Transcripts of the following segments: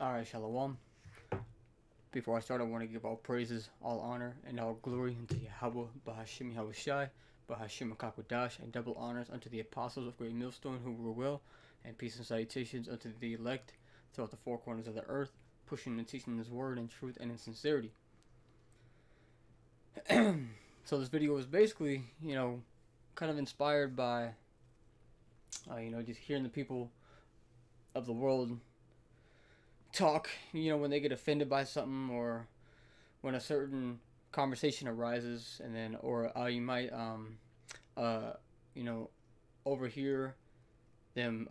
Alright, Shalom. Before I start, I want to give all praises, all honor, and all glory unto Yahweh, Bahashim Yahushai, Bahashim Akakodash, and double honors unto the apostles of Great Millstone who rule well, and peace and salutations unto the elect throughout the four corners of the earth, pushing and teaching His word in truth and in sincerity. So this video was basically, kind of inspired by, just hearing the people of the world talk, when they get offended by something, or when a certain conversation arises, and then, or you might, overhear them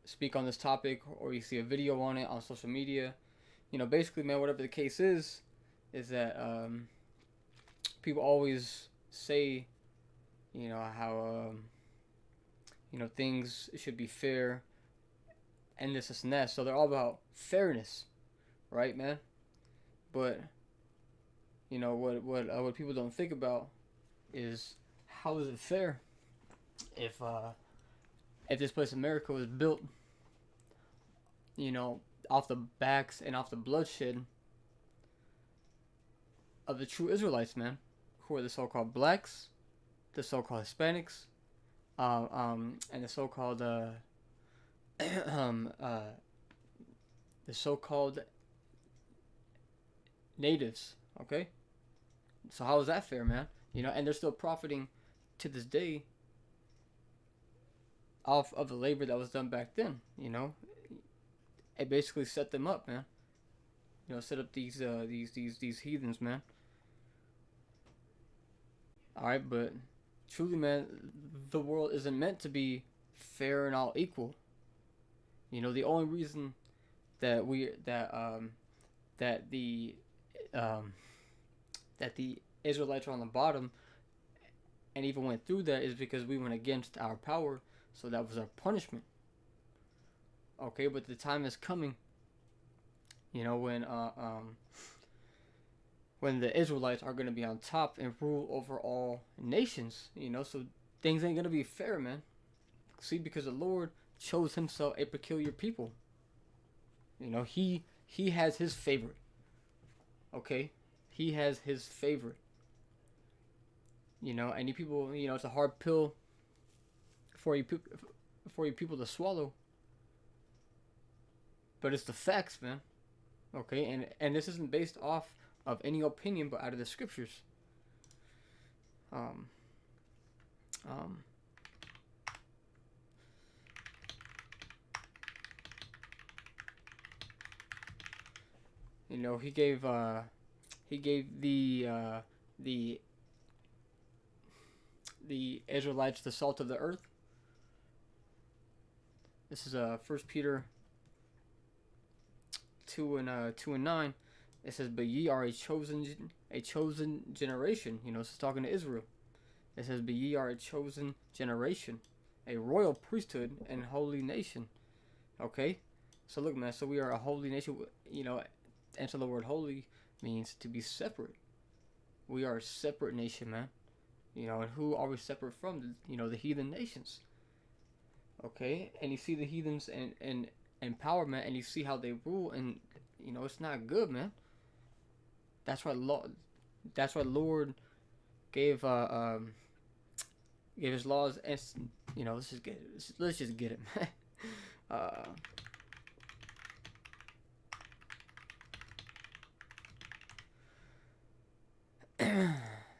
speak on this topic, or you see a video on it on social media. Basically, man, whatever the case is that people always say, how, things should be fair and this and that. So they're all about fairness, right, man? But what people don't think about is, how is it fair if this place America was built, off the backs and off the bloodshed of the true Israelites, man, who are the so-called blacks, the so-called Hispanics, and the so-called the so-called natives. Okay, so how is that fair, man? And they're still profiting to this day off of the labor that was done back then. It basically set them up, man. Set up these heathens, man. All right, but truly, man, the world isn't meant to be fair and all equal. The only reason that the Israelites are on the bottom and even went through that is because we went against our power, so that was our punishment. Okay, but the time is coming, when the Israelites are going to be on top and rule over all nations, so things ain't going to be fair, man. See, because the Lord chose Himself a peculiar people. He has His favorite. Okay, He has His favorite. And you people, it's a hard pill for you people to swallow. But it's the facts, man. Okay, and this isn't based off of any opinion, but out of the scriptures. He gave the Israelites the salt of the earth. This is 1 Peter 2:9. It says, "But ye are a chosen generation." This is talking to Israel. It says, "But ye are a chosen generation, a royal priesthood, and holy nation." Okay, so look, man. So we are a holy nation. And so the word "holy" means to be separate. We are a separate nation, man. And who are we separate from? The heathen nations. Okay, and you see the heathens and empowerment, and you see how they rule, and it's not good, man. That's why Lord gave His laws, and let's just get it. Let's just get it, man.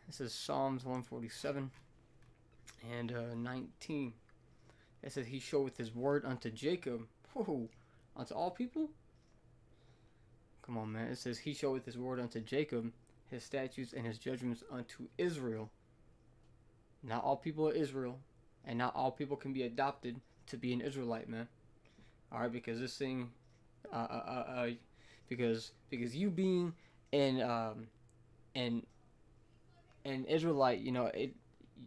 This is Psalms 147 and 19. It says, "He showeth His word unto Jacob." Whoa, unto all people? Come on, man. It says, "He showeth His word unto Jacob, His statutes and His judgments unto Israel." Not all people are Israel, and not all people can be adopted to be an Israelite, man. All right, because this thing, because you being an Israelite,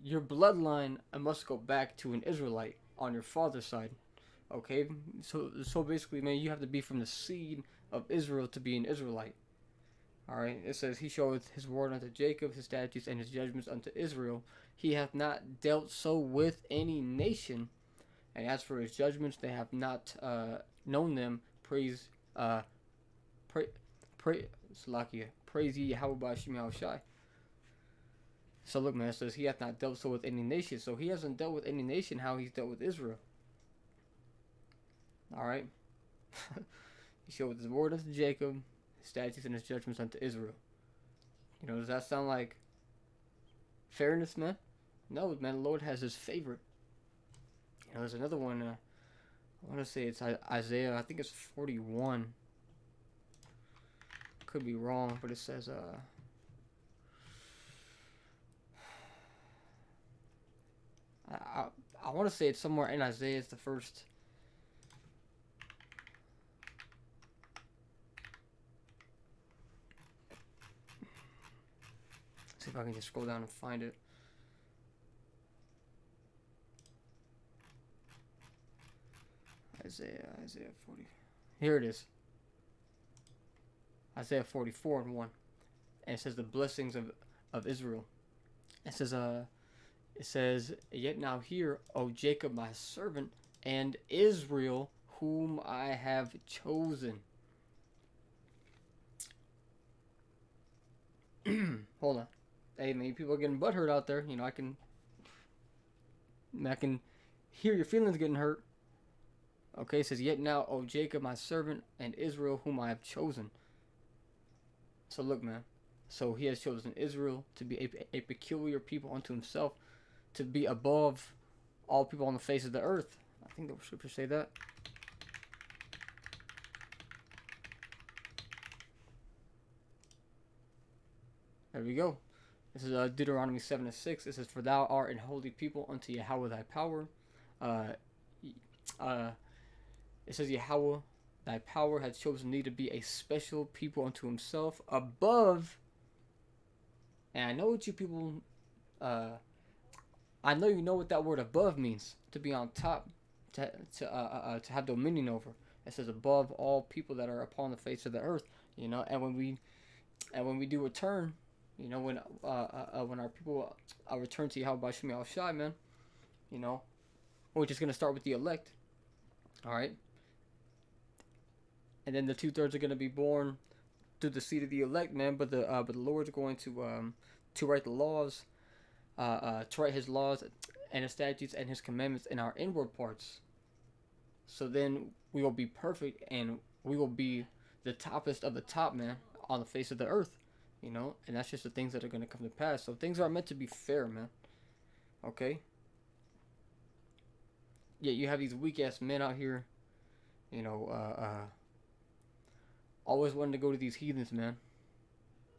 your bloodline must go back to an Israelite on your father's side. Okay, so basically, man, you have to be from the seed of Israel to be an Israelite. All right, it says, "He showeth His word unto Jacob, His statutes and His judgments unto Israel. He hath not dealt so with any nation, and as for His judgments, they have not known them. Praise pray, Salakia, praise ye Yahweh Bashim Yahushai. So look, man, it says he hath not dealt so with any nation. So he hasn't dealt with any nation how he's dealt with Israel. Alright? He showed his word unto Jacob, his statutes and his judgments unto Israel. You know, does that sound like fairness, man? No, man, the Lord has his favorite. You know, there's another one, I want to say it's Isaiah, I think it's 41. Could be wrong, but it says, I want to say it's somewhere in Isaiah. It's the first. Let's see if I can just scroll down and find it. Isaiah 40. Here it is. Isaiah 44 and 1. And it says the blessings of Israel. It says, yet now hear, O Jacob my servant, and Israel whom I have chosen. Hold on. Hey, man, people are getting butthurt out there. You know, I can hear your feelings getting hurt. Okay, it says, yet now, O Jacob my servant, and Israel whom I have chosen. So look, man. So he has chosen Israel to be a peculiar people unto himself, to be above all people on the face of the earth. I think the scriptures say that. There we go. This is Deuteronomy 7:6. It says, for thou art an holy people unto Yahweh thy power. It says, Yahweh thy power hath chosen thee to be a special people unto himself, above. And I know what you people, I know you know what that word above means. To be on top, to have dominion over. It says above all people that are upon the face of the earth. You know, and when we do return, you know, when our people return to Yahweh Bashim Yahushai, man, you know, we're just gonna start with the elect. All right. And then the 2/3 are gonna be born through the seed of the elect, man. But the Lord's going to write the laws, to write His laws and His statutes and His commandments in our inward parts. So then we will be perfect, and we will be the toppest of the top, man, on the face of the earth. You know, and that's just the things that are gonna come to pass. So things are meant to be fair, man. Okay. Yeah, you have these weak ass men out here, you know, always wanting to go to these heathens, man.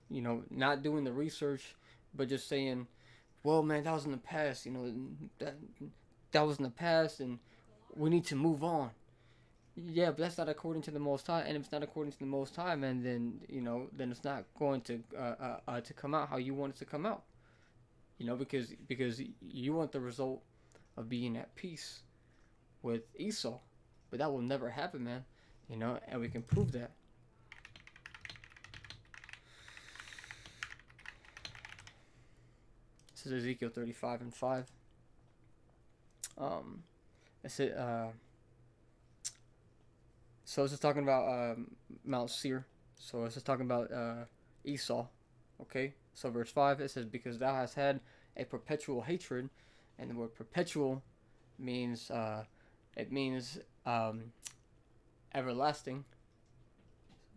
You know, not doing the research, but just saying, well, man, that was in the past, you know, that was in the past, and we need to move on. Yeah, but that's not according to the Most High, and if it's not according to the Most High, man, then, you know, then it's not going to come out how you want it to come out. You know, because you want the result of being at peace with Esau, but that will never happen, man. You know, and we can prove that. This is Ezekiel 35 and 5. It's it. So it's just talking about Mount Seir. So it's just talking about Esau. Okay. So verse 5, it says, because thou hast had a perpetual hatred, and the word perpetual means everlasting.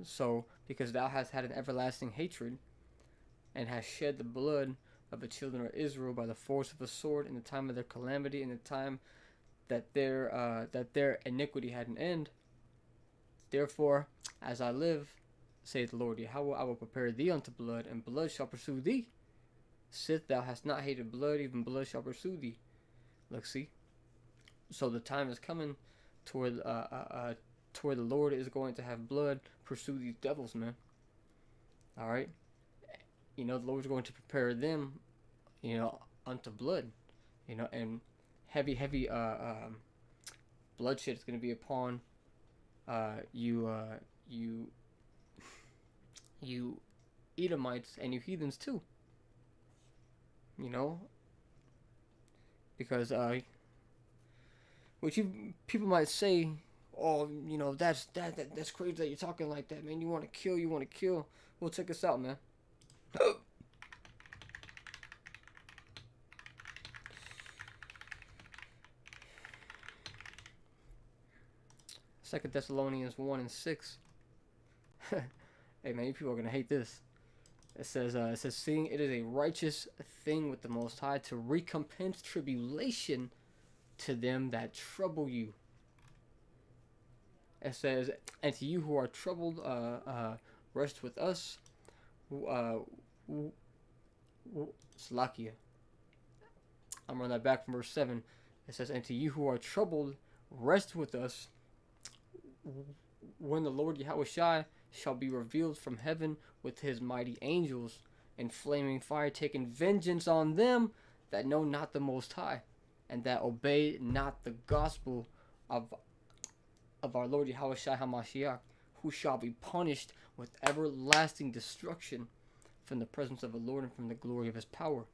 So because thou hast had an everlasting hatred, and hast shed the blood of the children of Israel by the force of a sword in the time of their calamity, in the time that their iniquity had an end. Therefore, as I live, saith the Lord Yahweh, I will prepare thee unto blood, and blood shall pursue thee. Sith thou hast not hated blood, even blood shall pursue thee. Look, see. So the time is coming toward the Lord is going to have blood pursue these devils, man. All right. You know, the Lord's going to prepare them, you know, unto blood, you know, and heavy bloodshed is going to be upon you Edomites and you heathens too. You know, because which you people might say, oh, that's crazy that you're talking like that, man. You want to kill, you want to kill. Well, check us out, man. Second Thessalonians 1:6. Hey man, you people are gonna hate this. It says, seeing it is a righteous thing with the Most High to recompense tribulation to them that trouble you. It says, and to you who are troubled, rest with us. Slakia. I'm running that back from verse 7. It says, and to you who are troubled, rest with us when the Lord Yahushua shall be revealed from heaven with his mighty angels in flaming fire, taking vengeance on them that know not the Most High, and that obey not the gospel of our Lord Yahushua HaMashiach, who shall be punished with everlasting destruction from the presence of the Lord and from the glory of his power.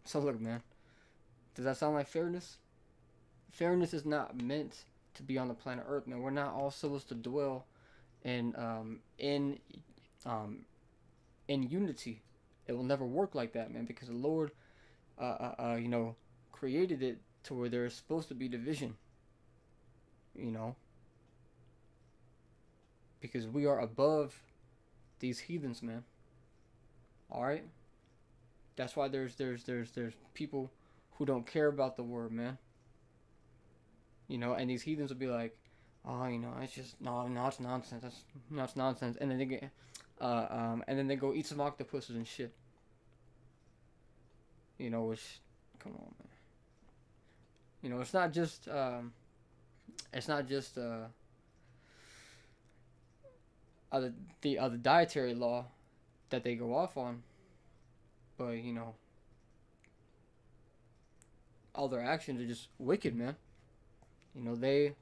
So look, man, does that sound like fairness? Fairness is not meant to be on the planet Earth, man. We're not all supposed to dwell in unity. It will never work like that, man, because the Lord, created it to where there is supposed to be division. Because we are above these heathens, man. All right. That's why there's people who don't care about the word, man. And these heathens will be like, oh, it's just no, it's nonsense. It's nonsense. And then they get, and then they go eat some octopuses and shit. Which, come on, man. It's not just the dietary law that they go off on, but all their actions are just wicked, man. They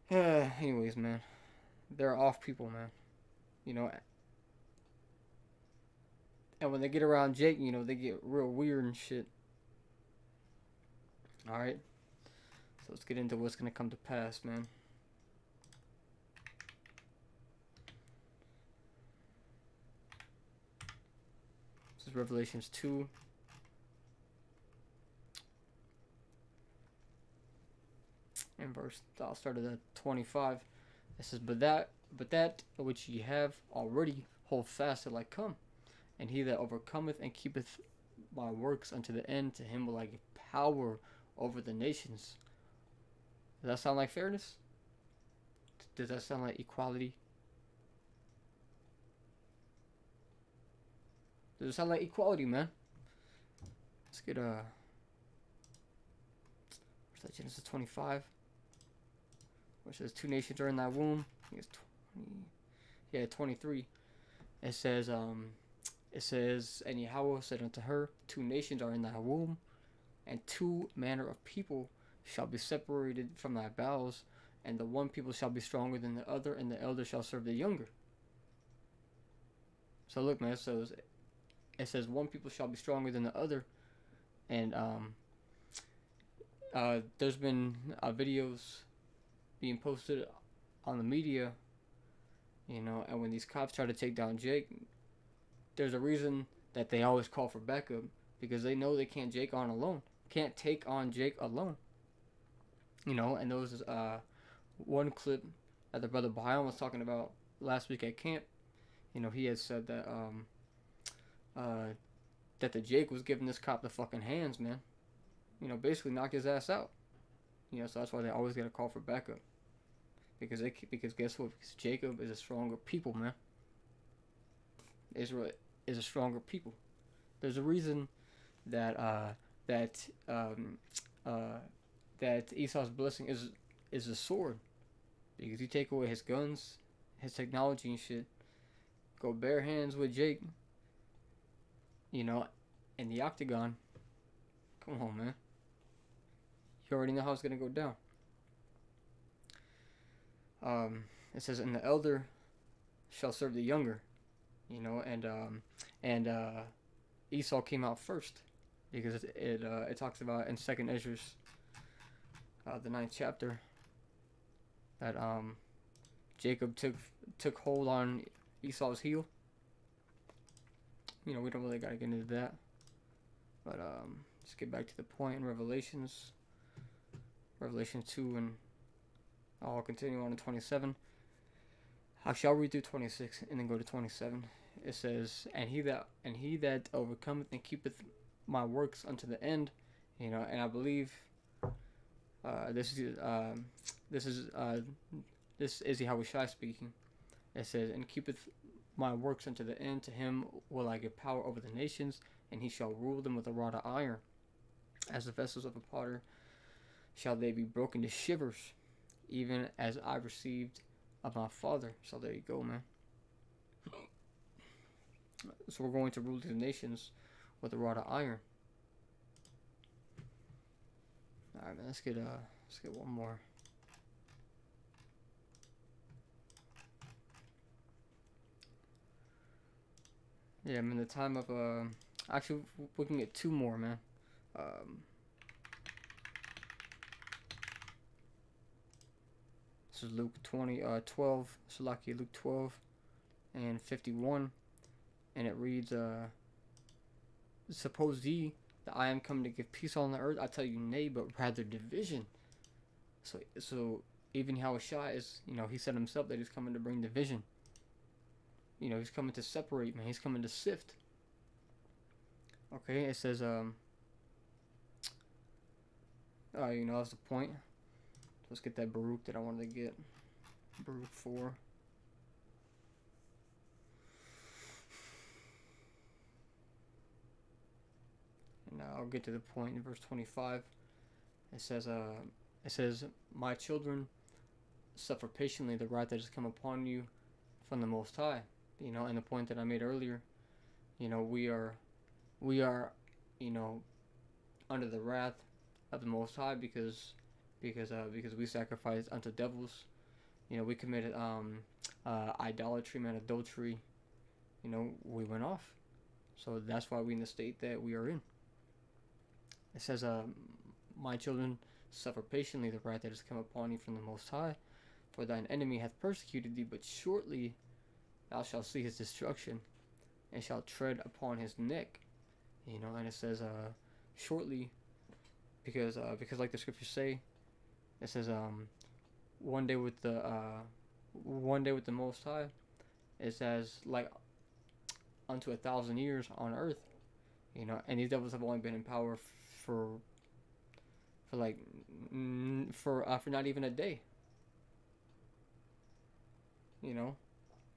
anyways, man, they're off people, man. And when they get around Jake, they get real weird and shit. All right, so let's get into what's gonna come to pass, man. This is Revelations 2. And verse, I'll start at 25. It says, but that which ye have already hold fast till I come, and he that overcometh and keepeth my works unto the end, to him will I give power over the nations. Does that sound like fairness? Does that sound like equality? Does it sound like equality, man? Let's get where's that, Genesis 25? Which says 2 nations are in thy womb. I think it's 23. It says, and Yahweh said unto her, 2 nations are in thy womb, and 2 manner of people shall be separated from thy bowels, and the one people shall be stronger than the other, and the elder shall serve the younger. So look, man, it says one people shall be stronger than the other, and there's been videos being posted on the media, and when these cops try to take down Jake, there's a reason that they always call for backup, because they know they can't take on Jake alone. And there was one clip that the brother Bahiam was talking about last week at camp. He had said that that the Jake was giving this cop the fucking hands, man. Basically knock his ass out. So that's why they always gotta call for backup. Because guess what? Because Jacob is a stronger people, man. Israel is a stronger people. There's a reason that that Esau's blessing is a sword. Because you take away his guns, his technology and shit, go bare hands with Jake, in the octagon. Come on, man. You already know how it's gonna go down. It says, and the elder shall serve the younger, and Esau came out first, because it talks about in Second Ezra, the 9th chapter, that Jacob took hold on Esau's heel. We don't really gotta get into that, but let's get back to the point in Revelation 2, and I'll continue on to 27. I shall read through 26 and then go to 27. It says, and he that overcometh and keepeth my works unto the end, and I believe this is Yahushua speaking. It says, and keepeth my works unto the end, to him will I give power over the nations, and he shall rule them with a rod of iron. As the vessels of a potter shall they be broken to shivers, even as I received of my Father. So there you go, man. So we're going to rule the nations with a rod of iron. All right, man. Let's get one more. Yeah, I'm in the time of actually we can get two more, man. This is Luke 12. Salaki, Luke 12 and 51, and it reads, suppose ye that I am come to give peace on the earth? I tell you, nay, but rather division. So even Yahushua is, he said himself that he's coming to bring division. He's coming to separate, man. He's coming to sift. Okay, it says, that's the point. Let's get that Baruch that I wanted to get. Baruch 4. And now I'll get to the point in verse 25. It says, my children, suffer patiently the wrath that has come upon you from the Most High. And the point that I made earlier, we are, under the wrath of the Most High because we sacrificed unto devils. We committed idolatry, man, adultery. We went off. So that's why we're in the state that we are in. It says, my children, suffer patiently the wrath that has come upon you from the Most High, for thine enemy hath persecuted thee, but shortly thou shalt see his destruction, and shalt tread upon his neck. And it says shortly, because like the scriptures say, it says one day with the Most High is as like unto 1,000 years on earth. And these devils have only been in power for not even a day.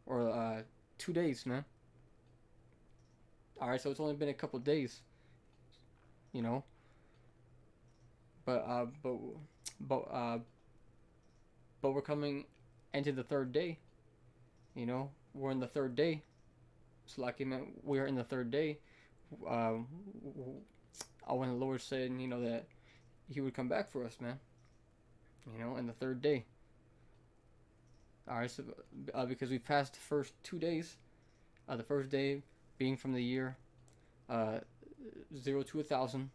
Or 2 days, man. All right, so it's only been a couple days. But we're coming into the third day. We're in the third day. So like we are in the third day. When the Lord said, that He would come back for us, man. In the third day. All right, so because we passed the first 2 days, the first day being from the year 0 to 1,000,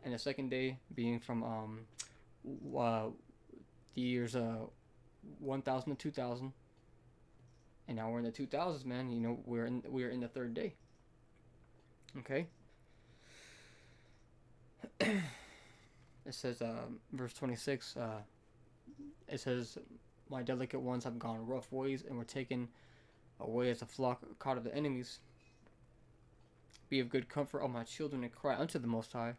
and the second day being from the years 1,000 to 2,000, and now we're in the 2,000s, man. We're in the third day. Okay. It says, verse 26. It says, my delicate ones have gone rough ways, and were taken away as a flock caught of the enemies. Be of good comfort, all my children, and cry unto the Most High,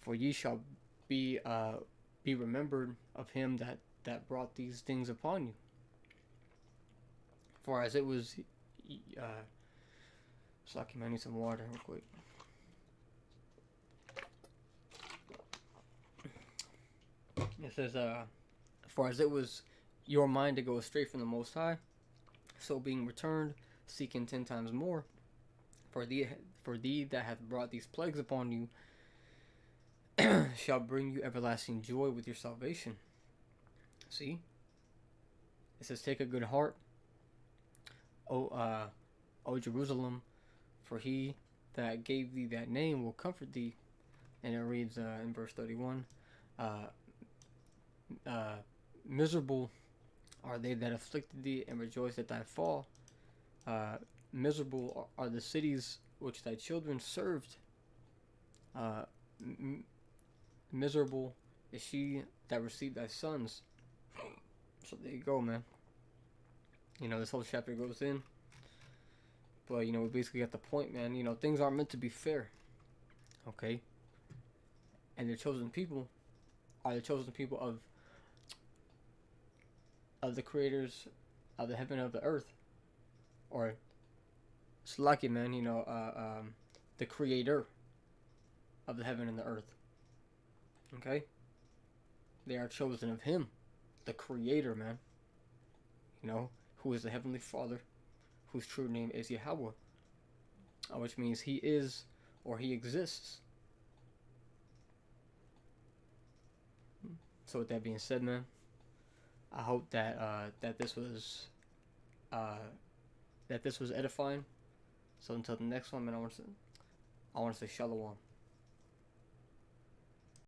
for ye shall be remembered of him that brought these things upon you. For as it was, Slaki, I need some water real quick. It says, for as it was your mind to go astray from the Most High, so being returned, seeking 10 times more, for thee that hath brought these plagues upon you, shall bring you everlasting joy with your salvation. See? It says, take a good heart, O Jerusalem, for he that gave thee that name will comfort thee. And it reads in verse 31, uh, miserable are they that afflicted thee, and rejoice at thy fall. Miserable are the cities which thy children served. Miserable is she that received thy sons. So there you go, man. This whole chapter goes in. But, we basically got the point, man. Things aren't meant to be fair. Okay? And the chosen people are the chosen people of the creators of the heaven and of the earth. Or, it's lucky, man, the creator of the heaven and the earth. Okay? They are chosen of him, the creator, man. Who is the heavenly Father, whose true name is Yahweh, which means he is or he exists. So with that being said, man, I hope that that this was edifying. So until the next one, man, I want to say shalom.